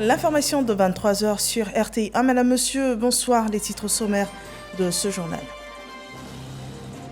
L'information de 23h sur RTI. Madame, monsieur, bonsoir. Les titres sommaires de ce journal.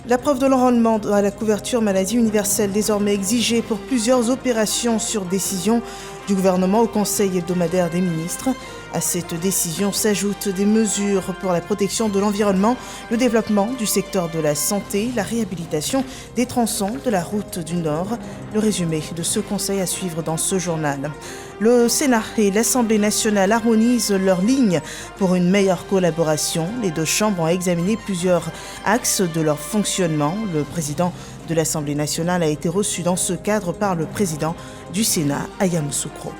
La preuve de l'enrôlement à la couverture maladie universelle désormais exigée pour plusieurs opérations sur décision du gouvernement au Conseil hebdomadaire des ministres. À cette décision s'ajoutent des mesures pour la protection de l'environnement, le développement du secteur de la santé, la réhabilitation des tronçons de la route du Nord. Le résumé de ce conseil à suivre dans ce journal. Le Sénat et l'Assemblée nationale harmonisent leurs lignes pour une meilleure collaboration. Les deux chambres ont examiné plusieurs axes de leur fonctionnement. Le président de l'Assemblée nationale a été reçu dans ce cadre par le président du Sénat, Ayam Soukro.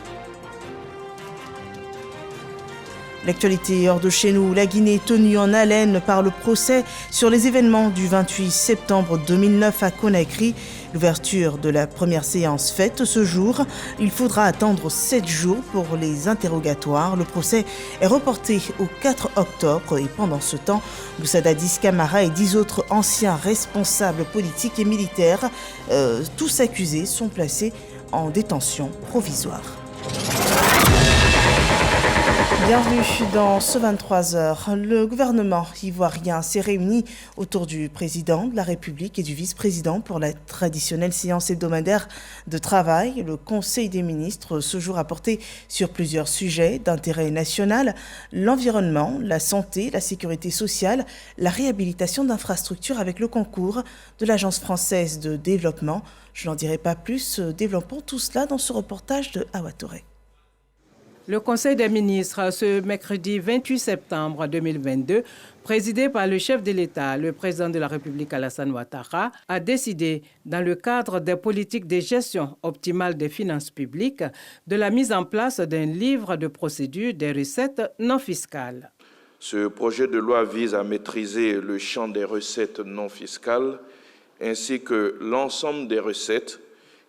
L'actualité hors de chez nous, la Guinée est tenue en haleine par le procès sur les événements du 28 septembre 2009 à Conakry. L'ouverture de la première séance faite ce jour. Il faudra attendre 7 jours pour les interrogatoires. Le procès est reporté au 4 octobre et pendant ce temps, Moussa Dadis Camara et 10 autres anciens responsables politiques et militaires, tous accusés, sont placés en détention provisoire. Bienvenue dans ce 23h. Le gouvernement ivoirien s'est réuni autour du président de la République et du vice-président pour la traditionnelle séance hebdomadaire de travail. Le Conseil des ministres ce jour a porté sur plusieurs sujets d'intérêt national: l'environnement, la santé, la sécurité sociale, la réhabilitation d'infrastructures avec le concours de l'Agence française de développement. Je n'en dirai pas plus. Développons tout cela dans ce reportage de Awa Touré. Le Conseil des ministres, ce mercredi 28 septembre 2022, présidé par le chef de l'État, le président de la République Alassane Ouattara, a décidé, dans le cadre des politiques de gestion optimale des finances publiques, de la mise en place d'un livre de procédure des recettes non fiscales. Ce projet de loi vise à maîtriser le champ des recettes non fiscales ainsi que l'ensemble des recettes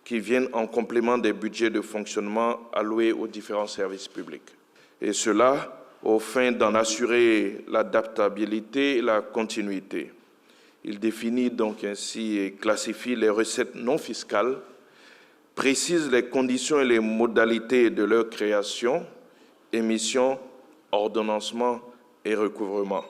qui viennent en complément des budgets de fonctionnement alloués aux différents services publics. Et cela aux fins d'en assurer l'adaptabilité et la continuité. Il définit donc ainsi et classifie les recettes non fiscales, précise les conditions et les modalités de leur création, émission, ordonnancement et recouvrement.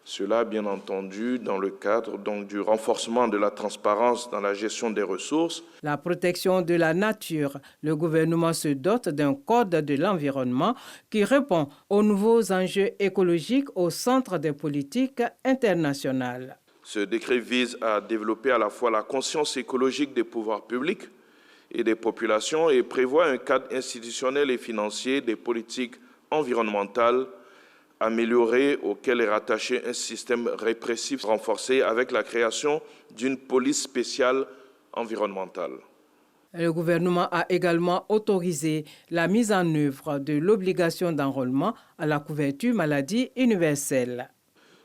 Cela, bien entendu, dans le cadre donc, du renforcement de la transparence dans la gestion des ressources. La protection de la nature. Le gouvernement se dote d'un code de l'environnement qui répond aux nouveaux enjeux écologiques au centre des politiques internationales. Ce décret vise à développer à la fois la conscience écologique des pouvoirs publics et des populations et prévoit un cadre institutionnel et financier des politiques environnementales amélioré auquel est rattaché un système répressif renforcé avec la création d'une police spéciale environnementale. Le gouvernement a également autorisé la mise en œuvre de l'obligation d'enrôlement à la couverture maladie universelle.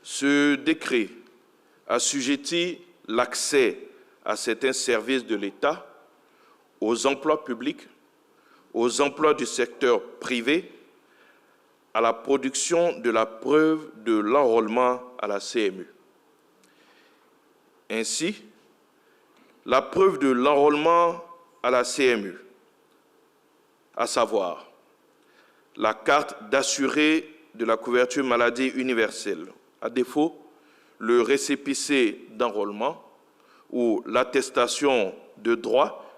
Ce décret assujettit l'accès à certains services de l'État, aux emplois publics, aux emplois du secteur privé, à la production de la preuve de l'enrôlement à la CMU. Ainsi, la preuve de l'enrôlement à la CMU, à savoir la carte d'assuré de la couverture maladie universelle, à défaut, le récépissé d'enrôlement ou l'attestation de droit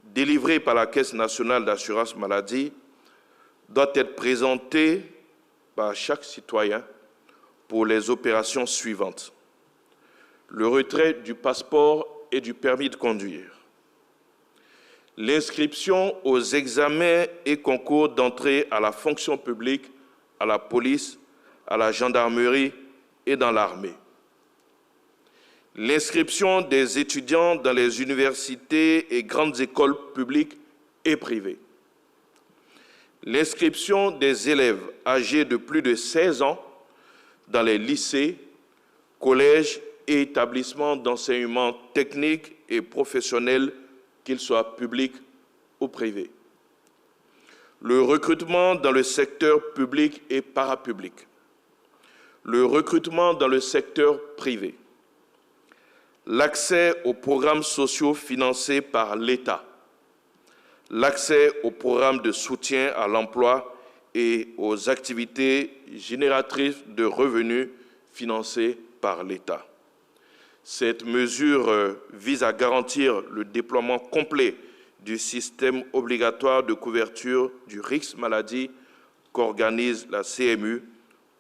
délivrée par la Caisse nationale d'assurance maladie, doit être présenté par chaque citoyen pour les opérations suivantes: le retrait du passeport et du permis de conduire, l'inscription aux examens et concours d'entrée à la fonction publique, à la police, à la gendarmerie et dans l'armée, l'inscription des étudiants dans les universités et grandes écoles publiques et privées, l'inscription des élèves âgés de plus de 16 ans dans les lycées, collèges et établissements d'enseignement technique et professionnel, qu'ils soient publics ou privés, le recrutement dans le secteur public et parapublic, le recrutement dans le secteur privé, l'accès aux programmes sociaux financés par l'État, l'accès aux programmes de soutien à l'emploi et aux activités génératrices de revenus financées par l'État. Cette mesure vise à garantir le déploiement complet du système obligatoire de couverture du risque maladie qu'organise la CMU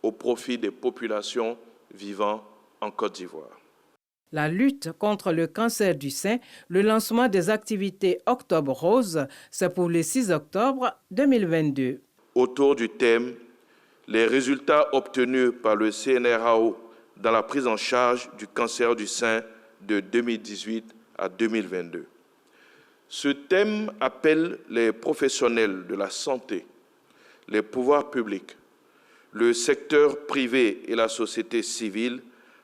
au profit des populations vivant en Côte d'Ivoire. La lutte contre le cancer du sein, le lancement des activités Octobre Rose, c'est pour le 6 octobre 2022. Autour du thème « Les résultats obtenus par le CNRAO dans la prise en charge du cancer du sein de 2018 à 2022 ». Ce thème appelle les professionnels de la santé, les pouvoirs publics, le secteur privé et la société civile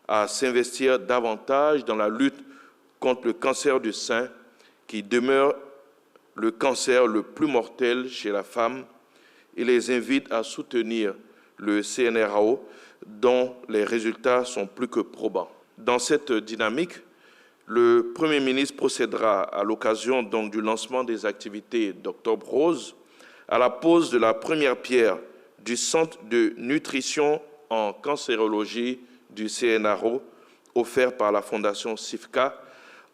à s'investir davantage dans la lutte contre le cancer du sein, qui demeure le cancer le plus mortel chez la femme, et les invite à soutenir le CNRAO, dont les résultats sont plus que probants. Dans cette dynamique, le Premier ministre procédera, à l'occasion donc du lancement des activités d'Octobre Rose, à la pose de la première pierre du centre de nutrition en cancérologie du CNRAO, offert par la Fondation CIFCA,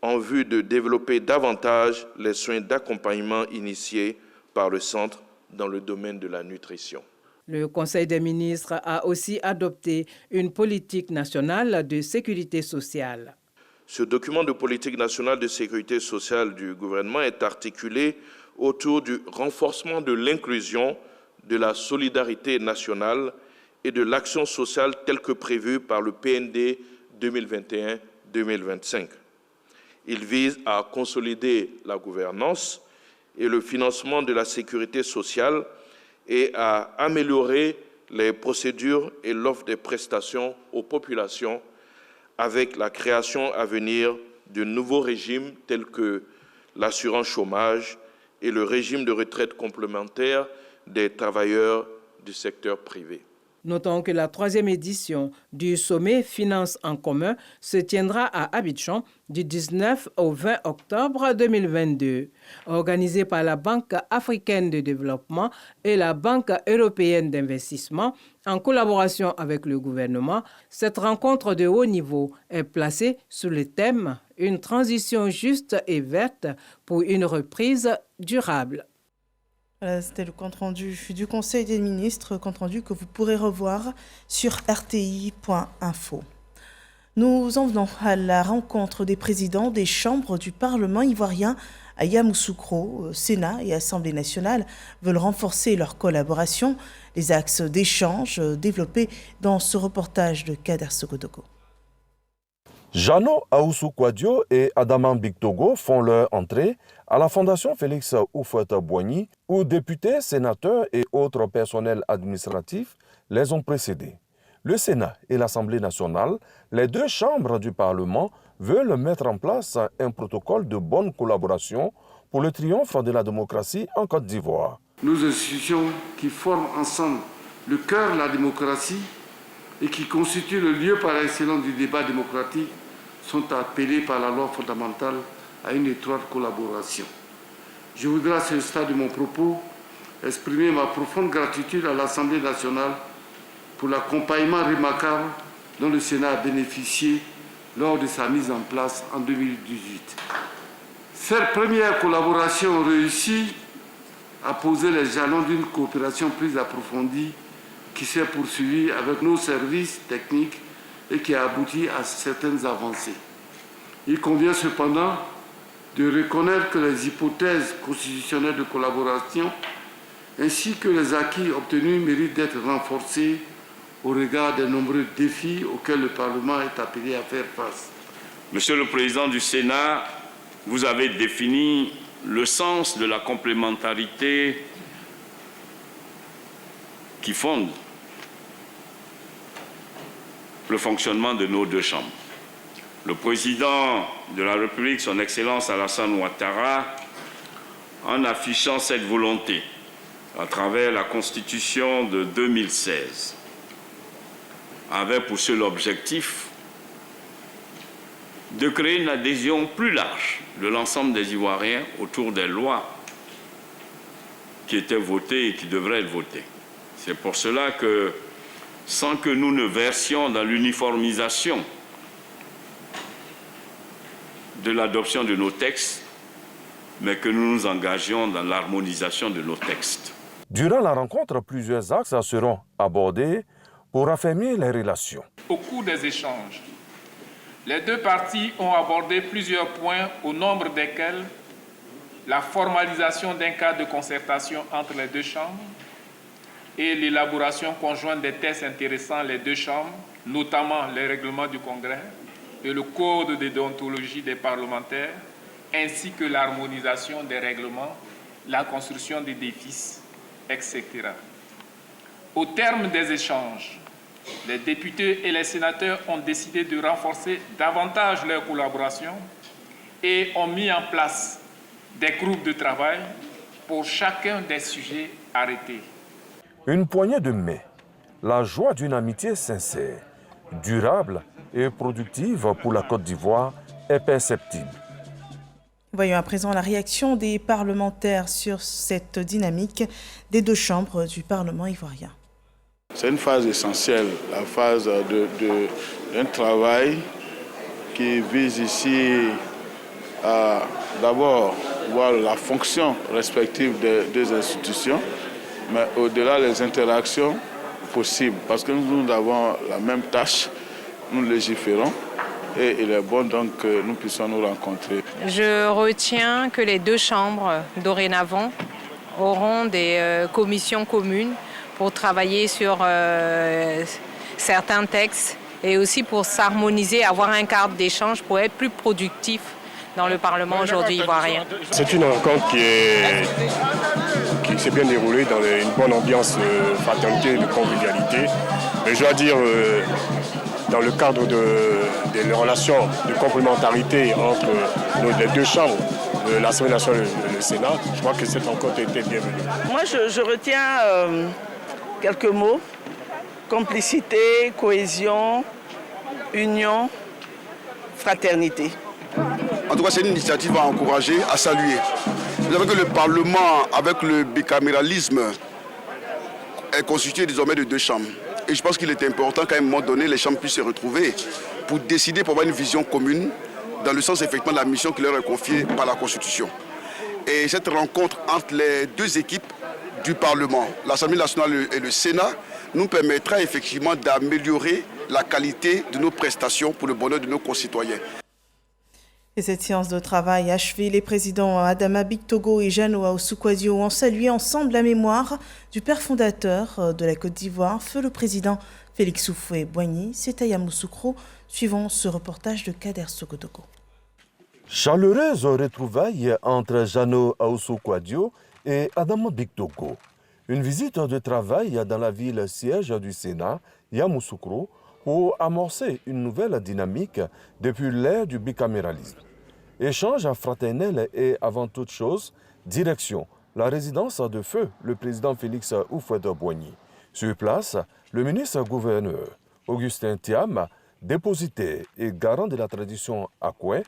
en vue de développer davantage les soins d'accompagnement initiés par le centre dans le domaine de la nutrition. Le Conseil des ministres a aussi adopté une politique nationale de sécurité sociale. Ce document de politique nationale de sécurité sociale du gouvernement est articulé autour du renforcement de l'inclusion, de la solidarité nationale et de l'action sociale telle que prévue par le PND 2021-2025. Il vise à consolider la gouvernance et le financement de la sécurité sociale et à améliorer les procédures et l'offre des prestations aux populations avec la création à venir de nouveaux régimes tels que l'assurance chômage et le régime de retraite complémentaire des travailleurs du secteur privé. Notons que la 3e édition du sommet Finances en commun se tiendra à Abidjan du 19 au 20 octobre 2022. Organisée par la Banque africaine de développement et la Banque européenne d'investissement, en collaboration avec le gouvernement, cette rencontre de haut niveau est placée sous le thème « Une transition juste et verte pour une reprise durable ». C'était le compte-rendu du Conseil des ministres, compte-rendu que vous pourrez revoir sur rti.info. Nous en venons à la rencontre des présidents des chambres du Parlement ivoirien à Yamoussoukro. Sénat et Assemblée nationale veulent renforcer leur collaboration. Les axes d'échange développés dans ce reportage de Kader Sokodoko. Jano Aoussou-Kouadio et Adaman Bictogo font leur entrée à la Fondation Félix Houphouët-Boigny, où députés, sénateurs et autres personnels administratifs les ont précédés. Le Sénat et l'Assemblée nationale, les deux chambres du Parlement, veulent mettre en place un protocole de bonne collaboration pour le triomphe de la démocratie en Côte d'Ivoire. Nos institutions qui forment ensemble le cœur de la démocratie et qui constituent le lieu par excellence du débat démocratique sont appelés par la loi fondamentale à une étroite collaboration. Je voudrais à ce stade de mon propos exprimer ma profonde gratitude à l'Assemblée nationale pour l'accompagnement remarquable dont le Sénat a bénéficié lors de sa mise en place en 2018. Cette première collaboration réussie a posé les jalons d'une coopération plus approfondie qui s'est poursuivie avec nos services techniques et qui a abouti à certaines avancées. Il convient cependant de reconnaître que les hypothèses constitutionnelles de collaboration ainsi que les acquis obtenus méritent d'être renforcés au regard des nombreux défis auxquels le Parlement est appelé à faire face. Monsieur le Président du Sénat, vous avez défini le sens de la complémentarité qui fonde le fonctionnement de nos deux chambres. Le Président de la République, son Excellence Alassane Ouattara, en affichant cette volonté à travers la Constitution de 2016, avait pour seul objectif de créer une adhésion plus large de l'ensemble des Ivoiriens autour des lois qui étaient votées et qui devraient être votées. C'est pour cela que, sans que nous ne versions dans l'uniformisation de l'adoption de nos textes, mais que nous nous engagions dans l'harmonisation de nos textes. Durant la rencontre, plusieurs axes seront abordés pour affermir les relations. Au cours des échanges, les deux parties ont abordé plusieurs points au nombre desquels la formalisation d'un cadre de concertation entre les deux chambres et l'élaboration conjointe des textes intéressant les deux chambres, notamment les règlements du Congrès et le code de déontologie des parlementaires, ainsi que l'harmonisation des règlements, la construction d'édifices, etc. Au terme des échanges, les députés et les sénateurs ont décidé de renforcer davantage leur collaboration et ont mis en place des groupes de travail pour chacun des sujets arrêtés. Une poignée de main, la joie d'une amitié sincère, durable et productive pour la Côte d'Ivoire est perceptible. Voyons à présent la réaction des parlementaires sur cette dynamique des deux chambres du Parlement ivoirien. C'est une phase essentielle, la phase d'un travail qui vise ici à d'abord voir la fonction respective des deux institutions, mais au-delà les interactions possibles, parce que nous avons la même tâche, nous légiférons, et il est bon donc que nous puissions nous rencontrer. Je retiens que les deux chambres, dorénavant, auront des commissions communes pour travailler sur certains textes et aussi pour s'harmoniser, avoir un cadre d'échange pour être plus productif dans le Parlement aujourd'hui ivoirien. C'est une rencontre qui s'est bien déroulée dans une bonne ambiance de fraternité et de convivialité. Mais je dois dire, dans le cadre des relations de complémentarité entre les deux chambres, l'Assemblée nationale et le Sénat, je crois que cette rencontre était bienvenue. Moi, je retiens quelques mots: complicité, cohésion, union, fraternité. En tout cas, c'est une initiative à encourager, à saluer. Vous savez que le Parlement, avec le bicaméralisme, est constitué désormais de deux chambres. Et je pense qu'il est important qu'à un moment donné, les chambres puissent se retrouver pour décider, pour avoir une vision commune, dans le sens effectivement de la mission qui leur est confiée par la Constitution. Et cette rencontre entre les deux équipes du Parlement, l'Assemblée nationale et le Sénat, nous permettra effectivement d'améliorer la qualité de nos prestations pour le bonheur de nos concitoyens. Et cette séance de travail achevée, les présidents Adama Bictogo et Jeannot Ahoussou-Kouadio ont salué ensemble la mémoire du père fondateur de la Côte d'Ivoire, feu le président Félix Houphouët-Boigny. C'est à Yamoussoukro, suivant ce reportage de Kader Sogodogo. Chaleureuse retrouvaille entre Jeannot Ahoussou-Kouadio et Adama Bictogo. Une visite de travail dans la ville siège du Sénat, Yamoussoukro, pour amorcer une nouvelle dynamique depuis l'ère du bicaméralisme. Échange fraternel et avant toute chose, direction la résidence de feu le président Félix Houphouët-Boigny. Sur place, le ministre-gouverneur Augustin Thiam, dépositaire et garant de la tradition Akoué,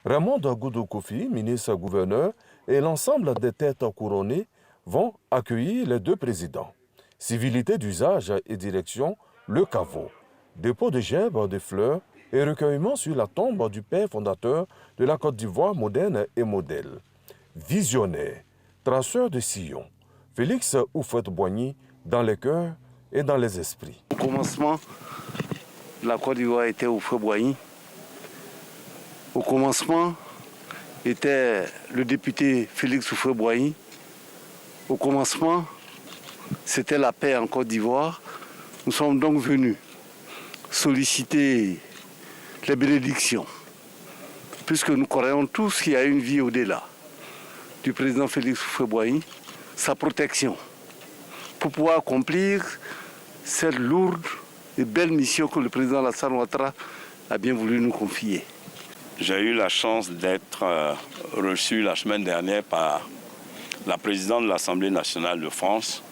Raymond Goudou Kofi, ministre-gouverneur, et l'ensemble des têtes couronnées vont accueillir les deux présidents. Civilité d'usage et direction, le caveau. Dépôt de gerbes, de fleurs et recueillement sur la tombe du père fondateur de la Côte d'Ivoire moderne et modèle. Visionnaire, traceur de sillons, Félix Houphouët-Boigny dans les cœurs et dans les esprits. Au commencement, la Côte d'Ivoire était Houphouët-Boigny. Au commencement, était le député Félix Houphouët-Boigny. Au commencement, c'était la paix en Côte d'Ivoire. Nous sommes donc venus solliciter les bénédictions, puisque nous croyons tous qu'il y a une vie au-delà du président Félix Houphouët-Boigny, sa protection, pour pouvoir accomplir cette lourde et belle mission que le président Alassane Ouattara a bien voulu nous confier. J'ai eu la chance d'être reçu la semaine dernière par la présidente de l'Assemblée nationale de France.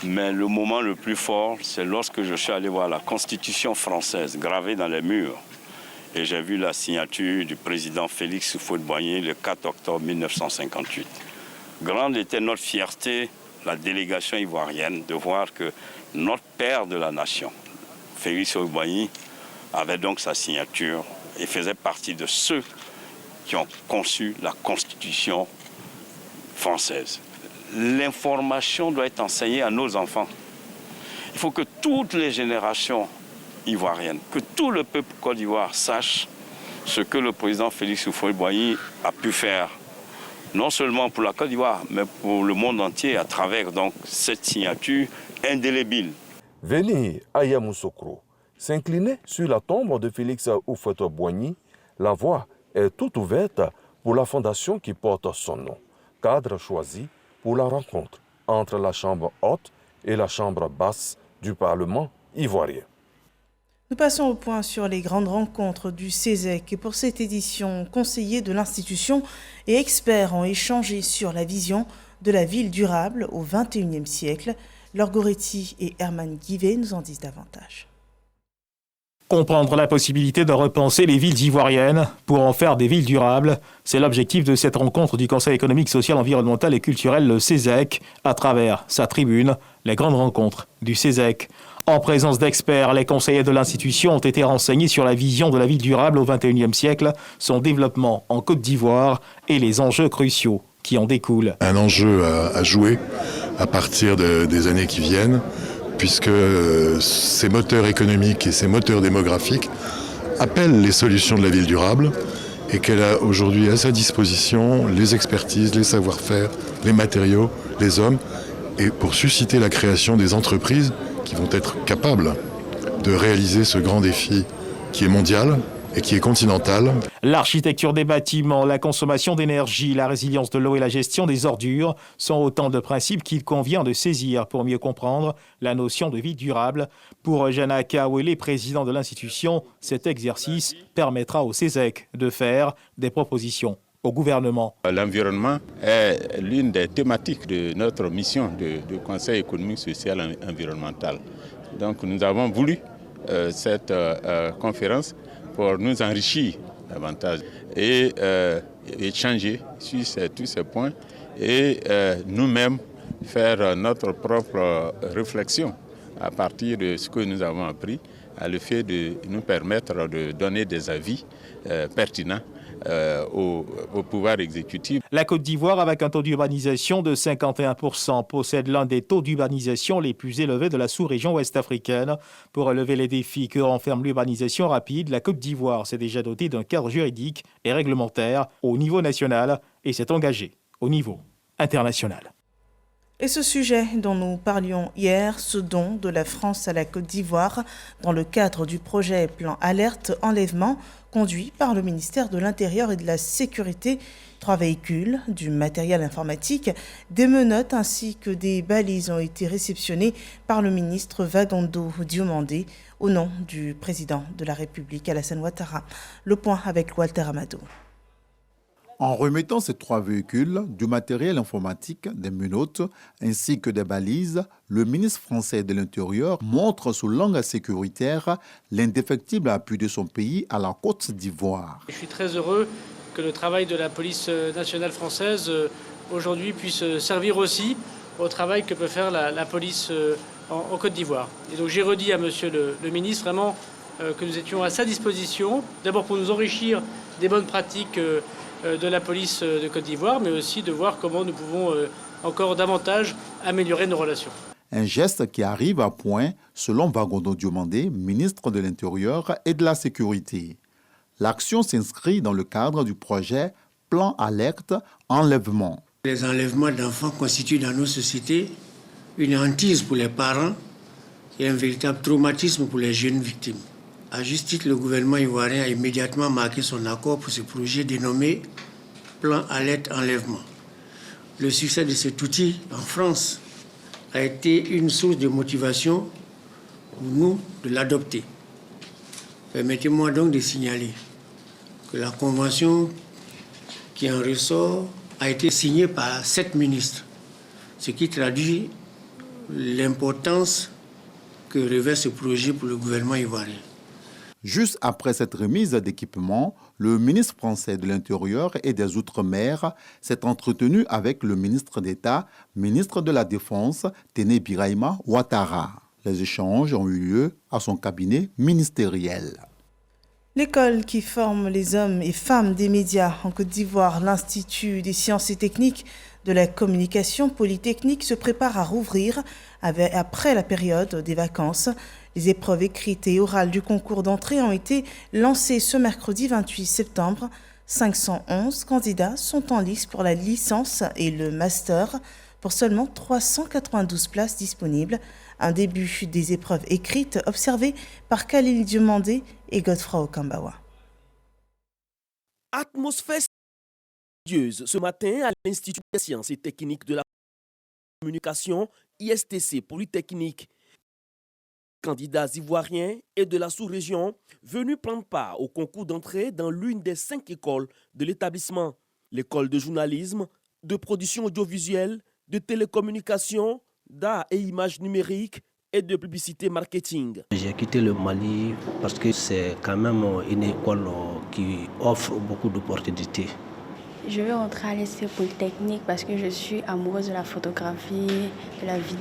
Mais le moment le plus fort, c'est lorsque je suis allé voir la Constitution française gravée dans les murs. Et j'ai vu la signature du président Félix Houphouët-Boigny le 4 octobre 1958. Grande était notre fierté la délégation ivoirienne de voir que notre père de la nation, Félix Houphouët-Boigny, avait donc sa signature et faisait partie de ceux qui ont conçu la Constitution française. L'information doit être enseignée à nos enfants. Il faut que toutes les générations ivoiriennes, que tout le peuple Côte d'Ivoire sache ce que le président Félix Houphouët-Boigny a pu faire, non seulement pour la Côte d'Ivoire, mais pour le monde entier à travers donc cette signature indélébile. Venir à Yamoussoukro, s'incliner sur la tombe de Félix Houphouët-Boigny, la voie est toute ouverte pour la fondation qui porte son nom, cadre choisi pour la rencontre entre la chambre haute et la chambre basse du Parlement ivoirien. Nous passons au point sur les grandes rencontres du CESEC. Et pour cette édition, conseillers de l'institution et experts ont échangé sur la vision de la ville durable au XXIe siècle. Laure Goretti et Herman Guivet nous en disent davantage. Comprendre la possibilité de repenser les villes ivoiriennes pour en faire des villes durables, c'est l'objectif de cette rencontre du Conseil économique, social, environnemental et culturel, le CESEC, à travers sa tribune, les grandes rencontres du CESEC. En présence d'experts, les conseillers de l'institution ont été renseignés sur la vision de la ville durable au XXIe siècle, son développement en Côte d'Ivoire et les enjeux cruciaux qui en découlent. Un enjeu à jouer à partir des années qui viennent, puisque ces moteurs économiques et ces moteurs démographiques appellent les solutions de la ville durable et qu'elle a aujourd'hui à sa disposition les expertises, les savoir-faire, les matériaux, les hommes, et pour susciter la création des entreprises qui vont être capables de réaliser ce grand défi qui est mondial et qui est continental. L'architecture des bâtiments, la consommation d'énergie, la résilience de l'eau et la gestion des ordures sont autant de principes qu'il convient de saisir pour mieux comprendre la notion de vie durable. Pour Jana Kawele, président de l'institution, cet exercice permettra au CESEC de faire des propositions au gouvernement. L'environnement est l'une des thématiques de notre mission de Conseil économique, social et environnemental. Donc nous avons voulu cette conférence pour nous enrichir davantage et échanger sur tous ces points et nous-mêmes faire notre propre réflexion à partir de ce que nous avons appris, à le fait de nous permettre de donner des avis pertinents au pouvoir exécutif. La Côte d'Ivoire, avec un taux d'urbanisation de 51%, possède l'un des taux d'urbanisation les plus élevés de la sous-région ouest-africaine. Pour relever les défis que renferme l'urbanisation rapide, la Côte d'Ivoire s'est déjà dotée d'un cadre juridique et réglementaire au niveau national et s'est engagée au niveau international. Et ce sujet dont nous parlions hier, ce don de la France à la Côte d'Ivoire dans le cadre du projet Plan Alerte Enlèvement, conduit par le ministère de l'Intérieur et de la Sécurité, 3 véhicules, du matériel informatique, des menottes ainsi que des balises ont été réceptionnés par le ministre Vagondo Diomandé au nom du président de la République Alassane Ouattara. Le point avec Walter Amado. En remettant ces 3 véhicules, du matériel informatique, des menottes ainsi que des balises, le ministre français de l'Intérieur montre sous l'angle sécuritaire l'indéfectible appui de son pays à la Côte d'Ivoire. Je suis très heureux que le travail de la police nationale française aujourd'hui puisse servir aussi au travail que peut faire la police en Côte d'Ivoire. Et donc j'ai redit à monsieur le ministre vraiment que nous étions à sa disposition, d'abord pour nous enrichir des bonnes pratiques de la police de Côte d'Ivoire, mais aussi de voir comment nous pouvons encore davantage améliorer nos relations. Un geste qui arrive à point, selon Vagondo Diomandé, ministre de l'Intérieur et de la Sécurité. L'action s'inscrit dans le cadre du projet Plan Alerte Enlèvement. Les enlèvements d'enfants constituent dans nos sociétés une hantise pour les parents et un véritable traumatisme pour les jeunes victimes. À juste titre, le gouvernement ivoirien a immédiatement marqué son accord pour ce projet dénommé Plan Alerte Enlèvement. Le succès de cet outil en France a été une source de motivation pour nous de l'adopter. Permettez-moi donc de signaler que la convention qui en ressort a été signée par 7 ministres, ce qui traduit l'importance que revêt ce projet pour le gouvernement ivoirien. Juste après cette remise d'équipement, le ministre français de l'Intérieur et des Outre-mer s'est entretenu avec le ministre d'État, ministre de la Défense, Téné Birahima Ouattara. Les échanges ont eu lieu à son cabinet ministériel. L'école qui forme les hommes et femmes des médias en Côte d'Ivoire, l'Institut des sciences et techniques de la communication polytechnique, se prépare à rouvrir après la période des vacances. Les épreuves écrites et orales du concours d'entrée ont été lancées ce mercredi 28 septembre. 511 candidats sont en lice pour la licence et le master pour seulement 392 places disponibles. Un début des épreuves écrites observé par Khalil Diomandé et Godefroy Okambawa. Atmosphère studieuse ce matin à l'Institut des sciences et techniques de la communication ISTC Polytechnique. Candidats ivoiriens et de la sous-région venus prendre part au concours d'entrée dans l'une des 5 écoles de l'établissement. L'école de journalisme, de production audiovisuelle, de télécommunication, d'art et images numériques et de publicité marketing. J'ai quitté le Mali parce que c'est quand même une école qui offre beaucoup d'opportunités. Je vais rentrer à l'ISTC Polytechnique parce que je suis amoureuse de la photographie,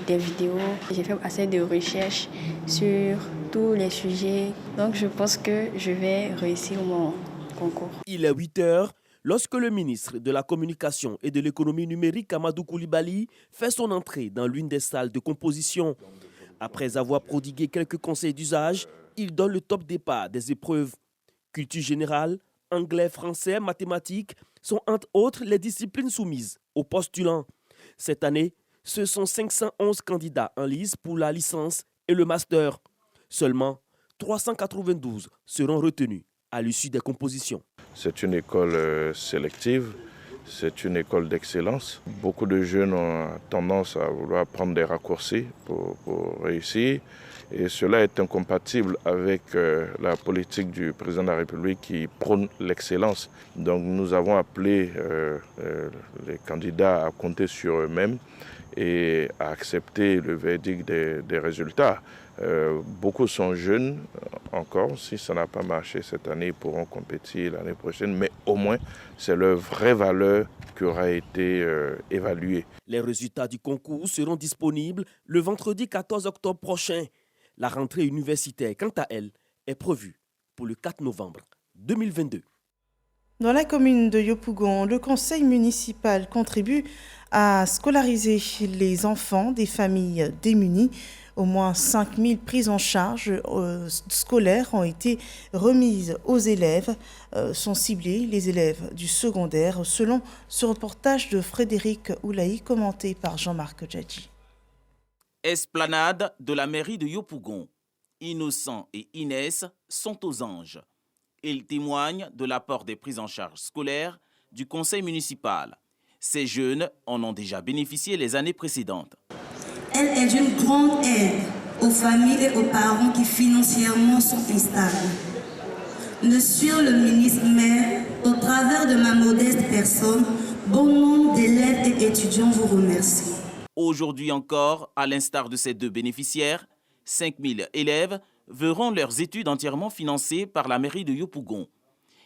des vidéos. J'ai fait assez de recherches sur tous les sujets. Donc je pense que je vais réussir mon concours. Il est 8 heures lorsque le ministre de la Communication et de l'économie numérique, Amadou Koulibaly, fait son entrée dans l'une des salles de composition. Après avoir prodigué quelques conseils d'usage, il donne le top départ des épreuves. Culture générale, anglais, français, mathématiques sont entre autres les disciplines soumises aux postulants. Cette année, ce sont 511 candidats en lice pour la licence et le master. Seulement 392 seront retenus à l'issue des compositions. C'est une école sélective, c'est une école d'excellence. Beaucoup de jeunes ont tendance à vouloir prendre des raccourcis pour réussir. Et cela est incompatible avec la politique du président de la République qui prône l'excellence. Donc nous avons appelé les candidats à compter sur eux-mêmes et à accepter le verdict des résultats. Beaucoup sont jeunes encore, si ça n'a pas marché cette année, ils pourront compétir l'année prochaine, mais au moins c'est leur vraie valeur qui aura été évaluée. Les résultats du concours seront disponibles le vendredi 14 octobre prochain. La rentrée universitaire, quant à elle, est prévue pour le 4 novembre 2022. Dans la commune de Yopougon, le conseil municipal contribue à scolariser les enfants des familles démunies. Au moins 5000 prises en charge scolaires ont été remises aux élèves. Sont ciblés les élèves du secondaire, selon ce reportage de Frédéric Oulaï, commenté par Jean-Marc Djadji. Esplanade de la mairie de Yopougon. Innocent et Inès sont aux anges. Ils témoignent de l'apport des prises en charge scolaires du conseil municipal. Ces jeunes en ont déjà bénéficié les années précédentes. Elle est d'une grande aide aux familles et aux parents qui financièrement sont instables. Monsieur le ministre maire, au travers de ma modeste personne, bon nombre d'élèves et étudiants vous remercient. Aujourd'hui encore, à l'instar de ces 2 bénéficiaires, 5000 élèves verront leurs études entièrement financées par la mairie de Yopougon.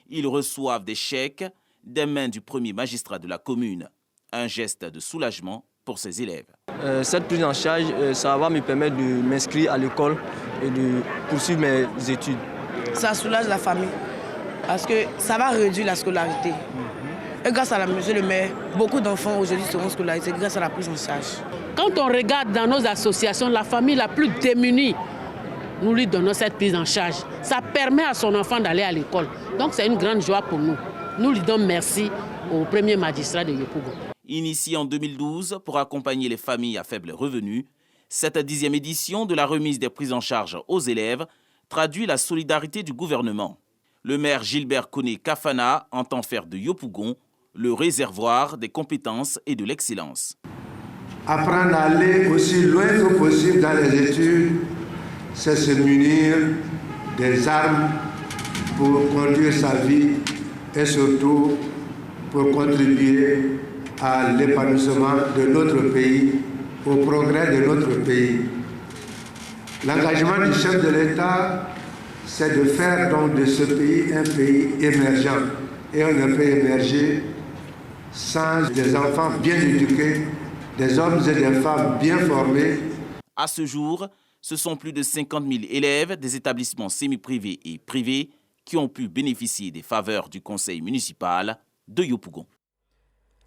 Ils reçoivent des chèques des mains du premier magistrat de la commune. Un geste de soulagement pour ces élèves. Cette prise en charge, ça va me permettre de m'inscrire à l'école et de poursuivre mes études. Ça soulage la famille parce que ça va réduire la scolarité. Et grâce à la monsieur le maire, beaucoup d'enfants aujourd'hui seront scolarisés grâce à la prise en charge. Quand on regarde dans nos associations, la famille la plus démunie, nous lui donnons cette prise en charge. Ça permet à son enfant d'aller à l'école. Donc c'est une grande joie pour nous. Nous lui donnons merci au premier magistrat de Yopougon. Initiée en 2012 pour accompagner les familles à faible revenu, cette 10e édition de la remise des prises en charge aux élèves traduit la solidarité du gouvernement. Le maire Gilbert Koné Kafana entend faire de Yopougon le réservoir des compétences et de l'excellence. Apprendre à aller aussi loin que possible dans les études, c'est se munir des armes pour conduire sa vie et surtout pour contribuer à l'épanouissement de notre pays, au progrès de notre pays. L'engagement du chef de l'État c'est de faire donc de ce pays un pays émergent. Et on ne peut émerger sans des enfants bien éduqués, des hommes et des femmes bien formés. À ce jour, ce sont plus de 50 000 élèves des établissements semi-privés et privés qui ont pu bénéficier des faveurs du conseil municipal de Yopougon.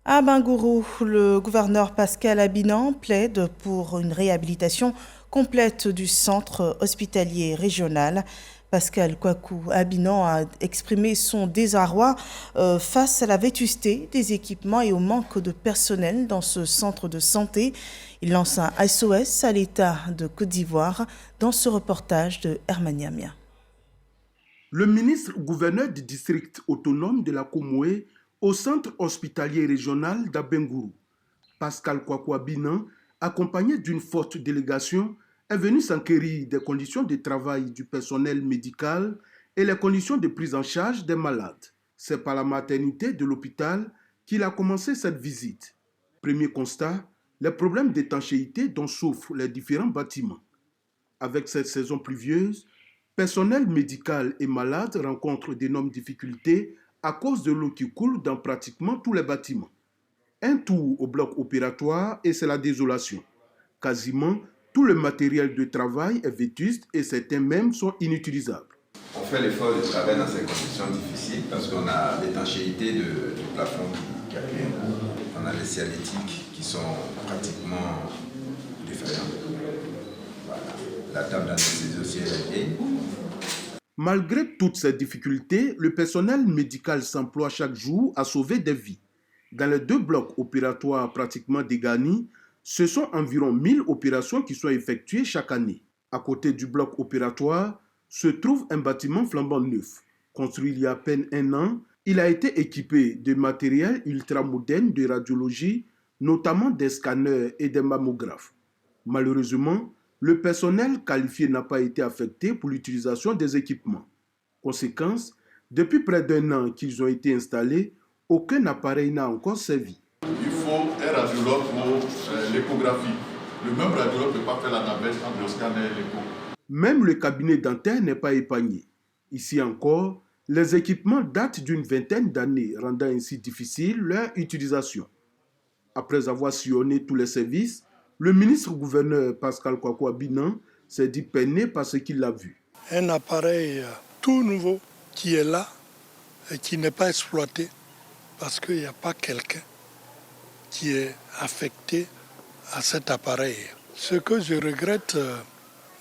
À Bingourou, le gouverneur Pascal Abinan plaide pour une réhabilitation complète du centre hospitalier régional. Pascal Kwaku Abinan a exprimé son désarroi face à la vétusté des équipements et au manque de personnel dans ce centre de santé. Il lance un SOS à l'État de Côte d'Ivoire dans ce reportage de Herman Yamia. Le ministre gouverneur du district autonome de la Comoé au centre hospitalier régional d'Abengourou, Pascal Kwaku Abinan, accompagné d'une forte délégation, est venu s'enquérir des conditions de travail du personnel médical et les conditions de prise en charge des malades. C'est par la maternité de l'hôpital qu'il a commencé cette visite. Premier constat, les problèmes d'étanchéité dont souffrent les différents bâtiments. Avec cette saison pluvieuse, personnel médical et malade rencontrent d'énormes difficultés à cause de l'eau qui coule dans pratiquement tous les bâtiments. Un tour au bloc opératoire et c'est la désolation. Quasiment tout le matériel de travail est vétuste et certains même sont inutilisables. On fait l'effort de travailler dans ces conditions difficiles parce qu'on a l'étanchéité du plafond qui a bien. On a les cialétiques qui sont pratiquement défaillants. Voilà. La table d'anesthésie aussi est élevée. Malgré toutes ces difficultés, le personnel médical s'emploie chaque jour à sauver des vies. Dans les deux blocs opératoires pratiquement dégarnis, ce sont environ 1000 opérations qui sont effectuées chaque année. À côté du bloc opératoire se trouve un bâtiment flambant neuf. Construit il y a à peine un an, il a été équipé de matériel ultramoderne de radiologie, notamment des scanners et des mammographes. Malheureusement, le personnel qualifié n'a pas été affecté pour l'utilisation des équipements. Conséquence, depuis près d'un an qu'ils ont été installés, aucun appareil n'a encore servi. Il faut un radiologue pour l'échographie. Le même radiologue ne peut pas faire la navette entre le scanner et l'écho. Même le cabinet dentaire n'est pas épargné. Ici encore, les équipements datent d'une vingtaine d'années, rendant ainsi difficile leur utilisation. Après avoir sillonné tous les services, le ministre-gouverneur Pascal Kwaku Abinan s'est dit peiné par ce qu'il a vu. Un appareil tout nouveau qui est là et qui n'est pas exploité parce qu'il n'y a pas quelqu'un qui est affecté à cet appareil. Ce que je regrette,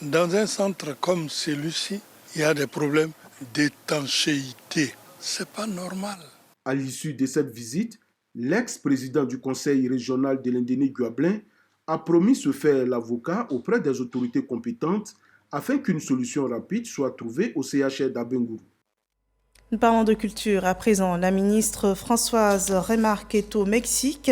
dans un centre comme celui-ci, il y a des problèmes d'étanchéité. C'est pas normal. À l'issue de cette visite, l'ex-président du conseil régional de l'Indéné-Guablin a promis se faire l'avocat auprès des autorités compétentes afin qu'une solution rapide soit trouvée au CHR d'Abengourou. Nous parlons de culture. À présent, la ministre Françoise Remarque est au Mexique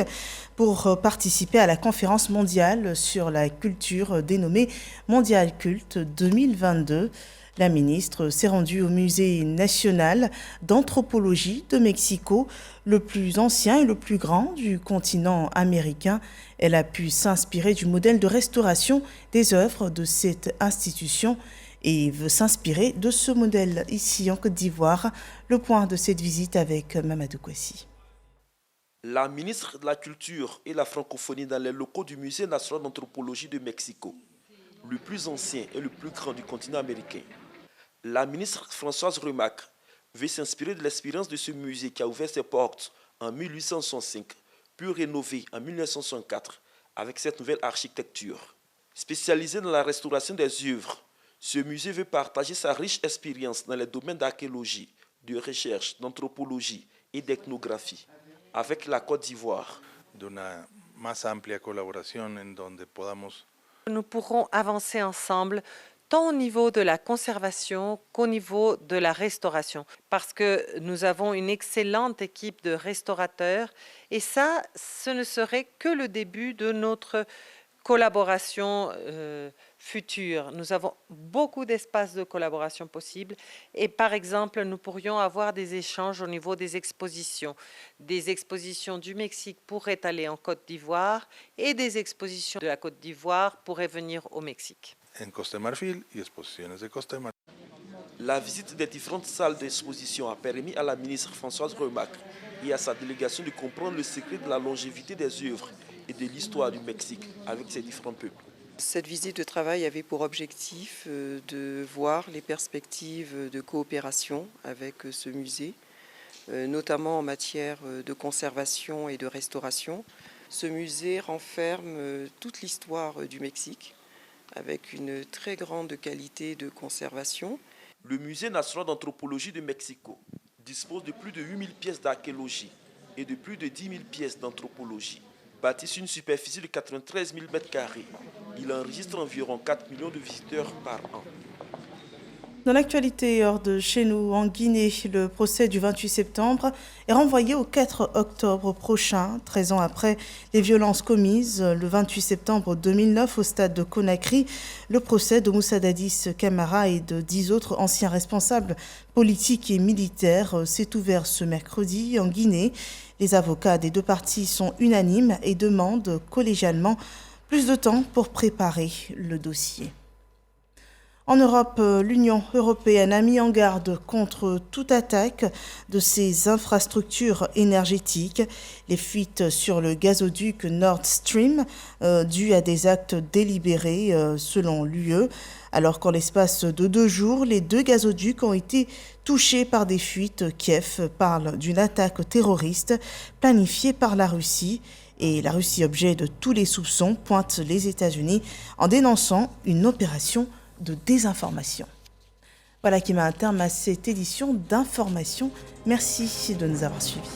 pour participer à la conférence mondiale sur la culture dénommée Mondial Culte 2022. La ministre s'est rendue au Musée national d'anthropologie de Mexico, le plus ancien et le plus grand du continent américain. Elle a pu s'inspirer du modèle de restauration des œuvres de cette institution et veut s'inspirer de ce modèle ici en Côte d'Ivoire. Le point de cette visite avec Mamadou Kwesi. La ministre de la Culture et la francophonie dans les locaux du Musée national d'anthropologie de Mexico, le plus ancien et le plus grand du continent américain. La ministre Françoise Remarque veut s'inspirer de l'expérience de ce musée qui a ouvert ses portes en 1865, puis rénové en 1964 avec cette nouvelle architecture. Spécialisé dans la restauration des œuvres, ce musée veut partager sa riche expérience dans les domaines d'archéologie, de recherche, d'anthropologie et d'ethnographie avec la Côte d'Ivoire. Nous pourrons avancer ensemble tant au niveau de la conservation qu'au niveau de la restauration, parce que nous avons une excellente équipe de restaurateurs et ça, ce ne serait que le début de notre collaboration future. Nous avons beaucoup d'espaces de collaboration possibles et par exemple, nous pourrions avoir des échanges au niveau des expositions. Des expositions du Mexique pourraient aller en Côte d'Ivoire et des expositions de la Côte d'Ivoire pourraient venir au Mexique. La visite des différentes salles d'exposition a permis à la ministre Françoise Remac et à sa délégation de comprendre le secret de la longévité des œuvres et de l'histoire du Mexique avec ses différents peuples. Cette visite de travail avait pour objectif de voir les perspectives de coopération avec ce musée, notamment en matière de conservation et de restauration. Ce musée renferme toute l'histoire du Mexique avec une très grande qualité de conservation. Le Musée national d'anthropologie de Mexico dispose de plus de 8000 pièces d'archéologie et de plus de 10 000 pièces d'anthropologie. Bâti sur une superficie de 93 000 m², il enregistre environ 4 millions de visiteurs par an. Dans l'actualité hors de chez nous, en Guinée, le procès du 28 septembre est renvoyé au 4 octobre prochain, 13 ans après les violences commises le 28 septembre 2009 au stade de Conakry. Le procès de Moussa Dadis Camara et de 10 autres anciens responsables politiques et militaires s'est ouvert ce mercredi en Guinée. Les avocats des deux parties sont unanimes et demandent collégialement plus de temps pour préparer le dossier. En Europe, l'Union européenne a mis en garde contre toute attaque de ses infrastructures énergétiques. Les fuites sur le gazoduc Nord Stream dues à des actes délibérés selon l'UE, alors qu'en l'espace de 2 jours, les 2 gazoducs ont été touchés par des fuites. Kiev parle d'une attaque terroriste planifiée par la Russie. Et la Russie, objet de tous les soupçons, pointe les États-Unis en dénonçant une opération de désinformation. Voilà qui met un terme à cette édition d'information. Merci de nous avoir suivis.